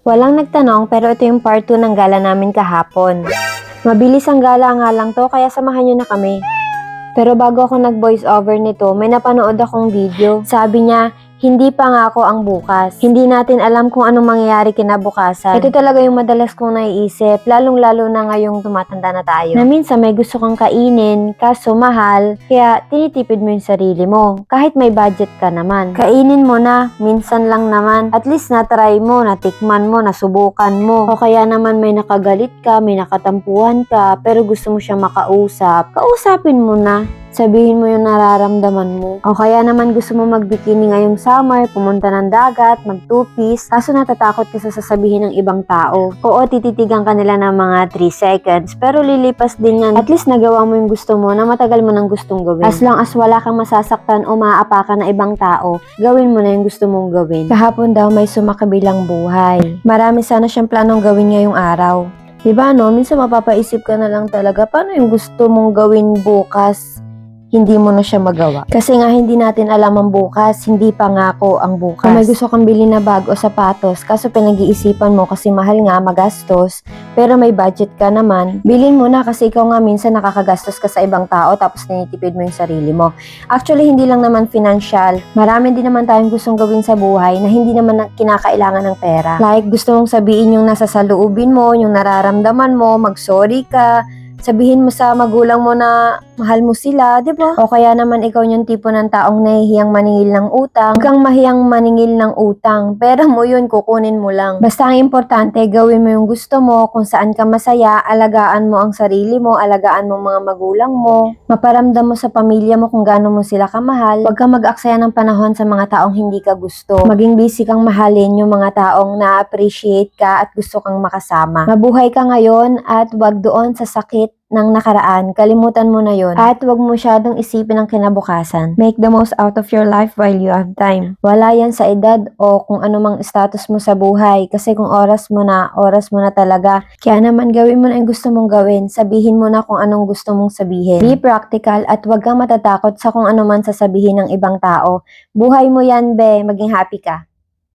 Walang nagtanong pero ito yung part 2 ng gala namin kahapon. Mabilis ang gala nga lang to kaya samahan nyo na kami. Pero bago ako nag-voice over nito, may napanood akong video. Sabi niya, hindi pa nga ako ang bukas. Hindi natin alam kung anong mangyayari kinabukasan. Ito talaga yung madalas kong naiisip, lalong-lalo na ngayong tumatanda na tayo. Na minsan may gusto kang kainin, kaso mahal, kaya tinitipid mo yung sarili mo. Kahit may budget ka naman. Kainin mo na, minsan lang naman. At least natry mo, natikman mo, nasubukan mo. O kaya naman may nakagalit ka, may nakatampuhan ka, pero gusto mo siya makausap. Kausapin mo na. Sabihin mo yung nararamdaman mo. O kaya naman gusto mo magbikini ngayong summer, pumunta ng dagat, mag-two-piece, kaso natatakot ka sa sasabihin ng ibang tao. Oo, tititigan ka nila ng mga 3 seconds, pero lilipas din yan. At least nagawa mo yung gusto mo na matagal mo nang gustong gawin. As long as wala kang masasaktan o maaapakan na ibang tao, gawin mo na yung gusto mong gawin. Kahapon daw may sumakabilang buhay. Marami sana siyang planong gawin ngayong araw. Diba no? Minsan mapapaisip ka na lang talaga, paano yung gusto mong gawin bukas? Hindi mo na siya magawa. Kasi nga hindi natin alam ang bukas, hindi pangako ang bukas. Kung may gusto kang bilhin na bag o sapatos, kaso pinag-iisipan mo kasi mahal nga, magastos, pero may budget ka naman, bilhin mo na kasi ikaw nga minsan nakakagastos ka sa ibang tao tapos tinitipid mo yung sarili mo. Actually, hindi lang naman financial. Marami din naman tayong gustong gawin sa buhay na hindi naman kinakailangan ng pera. Like, gusto mong sabihin yung nasa saloobin mo, yung nararamdaman mo, mag-sorry ka, sabihin mo sa magulang mo na mahal mo sila, di ba? O kaya naman ikaw yung tipo ng taong nahihiyang maningil ng utang. Huwag kang mahiyang maningil ng utang. Pera mo yun, kukunin mo lang. Basta ang importante, gawin mo yung gusto mo, kung saan ka masaya, alagaan mo ang sarili mo, alagaan mo mga magulang mo, maparamdam mo sa pamilya mo kung gaano mo sila kamahal. Huwag kang mag-aksaya ng panahon sa mga taong hindi ka gusto. Maging busy kang mahalin yung mga taong na-appreciate ka at gusto kang makasama. Mabuhay ka ngayon at wag doon sa sakit ng nakaraan, kalimutan mo na yon at wag mo masyadong isipin ang kinabukasan. Make the most out of your life while you have time. Wala yan sa edad o kung anumang status mo sa buhay kasi kung oras mo na talaga. Kaya naman gawin mo na ang gusto mong gawin. Sabihin mo na kung anong gusto mong sabihin. Be practical at wag kang matatakot sa kung ano man sasabihin ng ibang tao. Buhay mo yan, be. Maging happy ka.